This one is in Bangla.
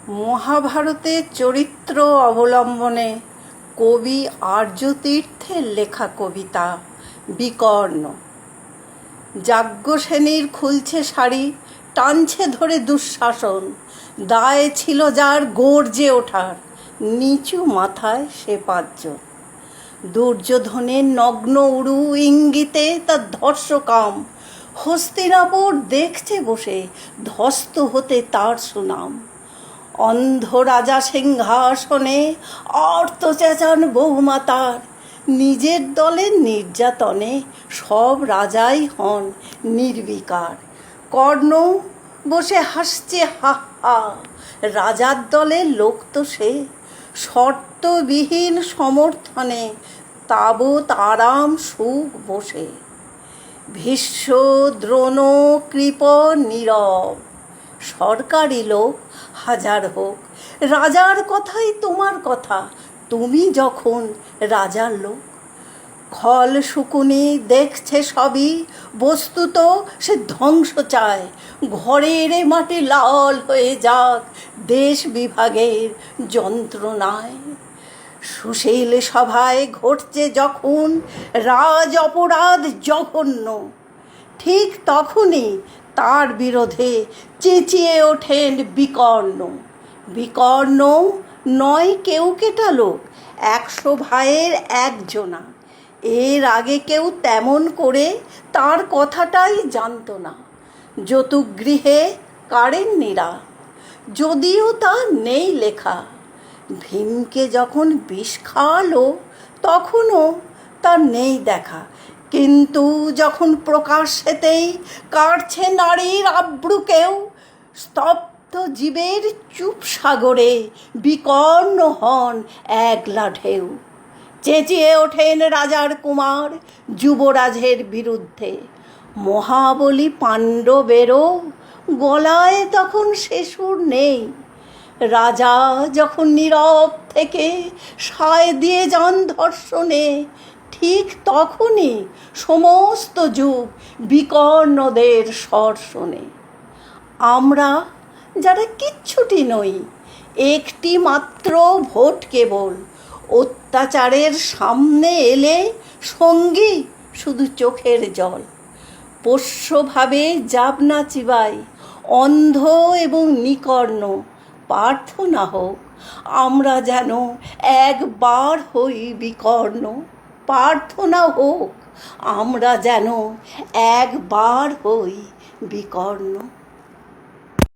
মহাভারতের চরিত্র অবলম্বনে কবি আর্যতীর্থের লেখা কবিতা বিকর্ণ। যাজ্ঞসেনীর খুলছে শাড়ি, টানছে ধরে দুঃশাসন, দায় ছিল যার গর্জে ওঠার, নিচু মাথায় সে পাঁচজন। দুর্যোধনের নগ্ন উরু ইঙ্গিতে তার ধর্ষকাম, হস্তিনাপুর দেখছে বসে ধ্বস্ত হতে তার সুনাম। অন্ধ রাজা সিংহাসনে আর্ত চেঁচান বহুমাতার, নিজের দলের নির্যাতনে সব রাজাই হন নির্বিকার। কর্ণ বসে হাসছে হা হা, রাজার দলের লোক তো সে, শর্তবিহীন সমর্থনে তাবৎ আরাম সুখ বসে। ভীষ্ম দ্রোণ কৃপ নীরব, সরকারি লোক হাজার হোক, রাজার কথাই তোমার কথা, তুমি যখন রাজার লোক। খল শকুনি দেখছে সবই, বস্তুত সে ধ্বংস চায়, ঘরের মাটি লাল হয়ে যাক দেশ বিভাগের যন্ত্রণায়। সুশীল সভায় ঘটছে যখন রাজ অপরাধ জঘন্য, ঠিক তখনই তার বিরোধে চেঁচিয়ে ওঠেন বিকর্ণ। বিকর্ণ নয় কেউ কেটা লোক, 100 ভাইয়ের একজনা। এর আগে কেউ তেমন করে তার কথাটাই জানত না। যতুগৃহে কারেন্নিরা, যদিও তা নেই লেখা। ভীমকে যখন বিষ খাওয়ালো তখনও তার নেই দেখা, কিন্তু যখন প্রকাশ্যেতেই কাটছে নারীর আব্রুকেও, স্তব্ধ জীবের চুপ সাগরে বিকর্ণ হন একলা ঢেউ। চেঁচিয়ে ওঠেন রাজার কুমার যুবরাজের বিরুদ্ধে, মহাবলী পাণ্ডবেরও গলায় তখন সে সুর নেই। রাজা যখন নীরব থেকে সায় দিয়ে যান ধর্ষণে, ঠিক তখনই সমস্ত যুগ বিকর্ণদের স্বর শোনে। আমরা যারা কিচ্ছুটি নই, একটি মাত্র ভোট কেবল, অত্যাচারের সামনে এলে সঙ্গী শুধু চোখের জল। পোষ্যভাবে যাবনা চিবাই অন্ধ এবং নিকর্ণ, প্রার্থনা হোক আমরা যেন একবার হই বিকর্ণ। প্রার্থনা হোক আমরা যেন একবার হই বিকর্ণ।